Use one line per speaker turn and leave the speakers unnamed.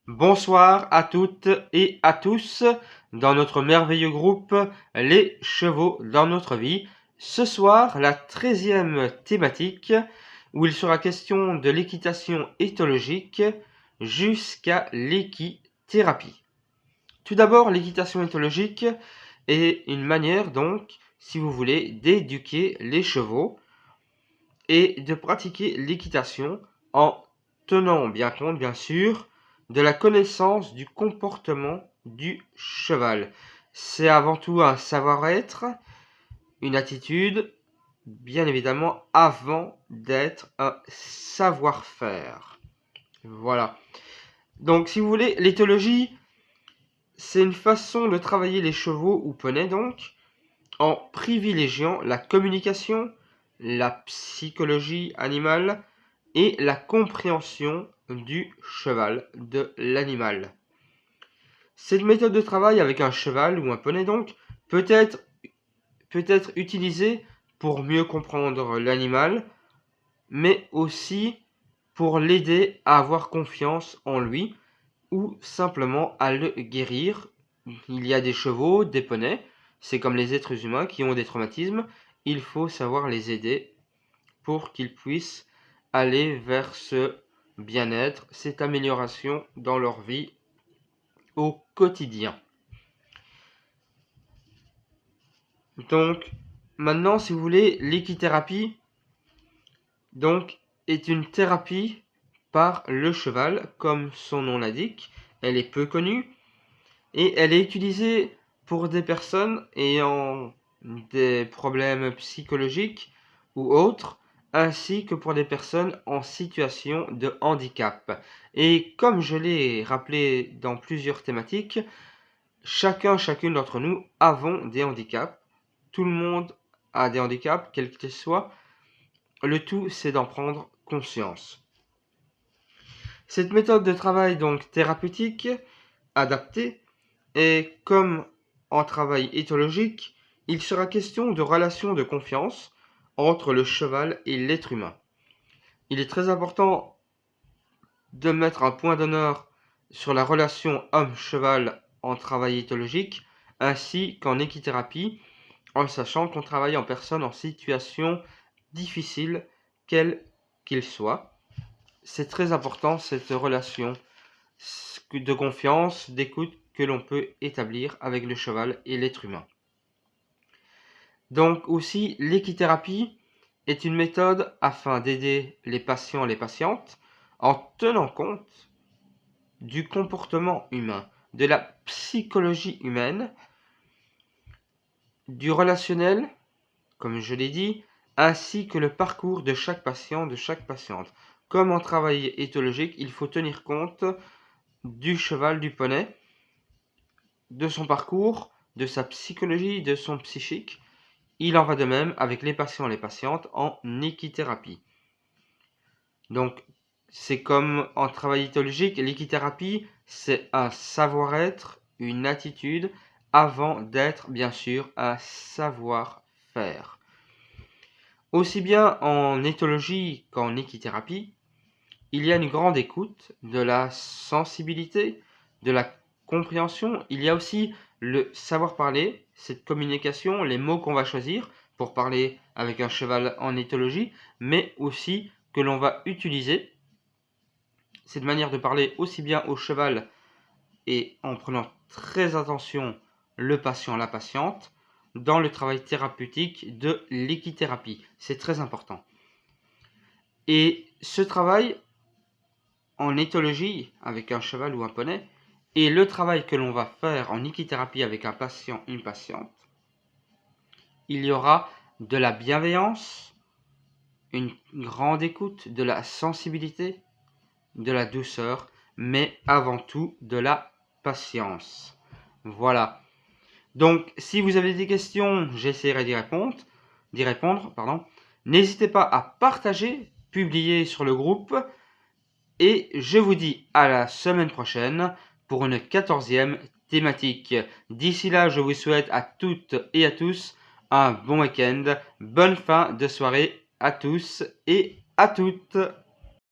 Bonsoir à toutes et à tous dans notre merveilleux groupe Les chevaux dans notre vie. Ce soir, la 13e thématique où il sera question de l'équitation éthologique jusqu'à l'équithérapie. Tout d'abord, l'équitation éthologique est une manière donc, si vous voulez, d'éduquer les chevaux et de pratiquer l'équitation en tenant bien compte, bien sûr, de la connaissance du comportement du cheval. C'est avant tout un savoir-être, une attitude, bien évidemment, avant d'être un savoir-faire. Voilà. Donc, si vous voulez, l'éthologie, c'est une façon de travailler les chevaux ou poneys, donc, en privilégiant la communication, la psychologie animale et la compréhension du cheval, de l'animal. Cette méthode de travail avec un cheval ou un poney donc peut être utilisée pour mieux comprendre l'animal, mais aussi pour l'aider à avoir confiance en lui ou simplement à le guérir. Il y a des chevaux, des poneys, c'est comme les êtres humains qui ont des traumatismes, il faut savoir les aider pour qu'ils puissent aller vers ce bien-être, cette amélioration dans leur vie au quotidien. Donc, maintenant, si vous voulez, l'équithérapie donc, est une thérapie par le cheval, comme son nom l'indique. Elle est peu connue et elle est utilisée pour des personnes ayant des problèmes psychologiques ou autres, ainsi que pour des personnes en situation de handicap. Et comme je l'ai rappelé dans plusieurs thématiques, chacune d'entre nous avons des handicaps. Tout le monde a des handicaps, quels qu'ils soient. Le tout, c'est d'en prendre conscience. Cette méthode de travail donc thérapeutique, adaptée, et comme en travail éthologique, il sera question de relations de confiance entre le cheval et l'être humain. Il est très important de mettre un point d'honneur sur la relation homme-cheval en travail éthologique, ainsi qu'en équithérapie, en sachant qu'on travaille en personne en situation difficile, quel qu'il soit. C'est très important cette relation de confiance, d'écoute que l'on peut établir avec le cheval et l'être humain. Donc aussi, l'équithérapie est une méthode afin d'aider les patients et les patientes en tenant compte du comportement humain, de la psychologie humaine, du relationnel, comme je l'ai dit, ainsi que le parcours de chaque patient, de chaque patiente. Comme en travail éthologique, il faut tenir compte du cheval, du poney, de son parcours, de sa psychologie, de son psychique. Il en va de même avec les patients et les patientes en équithérapie. Donc, c'est comme en travail éthologique, l'équithérapie, c'est un savoir-être, une attitude, avant d'être, bien sûr, un savoir-faire. Aussi bien en éthologie qu'en équithérapie, il y a une grande écoute, de la sensibilité, de la compréhension. Il y a aussi le savoir-parler, cette communication, les mots qu'on va choisir pour parler avec un cheval en éthologie, mais aussi que l'on va utiliser cette manière de parler aussi bien au cheval et en prenant très attention le patient, la patiente, dans le travail thérapeutique de l'équithérapie. C'est très important. Et ce travail en éthologie avec un cheval ou un poney et le travail que l'on va faire en équithérapie avec un patient, une patiente, il y aura de la bienveillance, une grande écoute, de la sensibilité, de la douceur, mais avant tout de la patience. Voilà. Donc, si vous avez des questions, j'essaierai d'y répondre. N'hésitez pas à partager, publier sur le groupe. Et je vous dis à la semaine prochaine pour une 14e thématique. D'ici là, je vous souhaite à toutes et à tous un bon week-end. Bonne fin de soirée à tous et à toutes.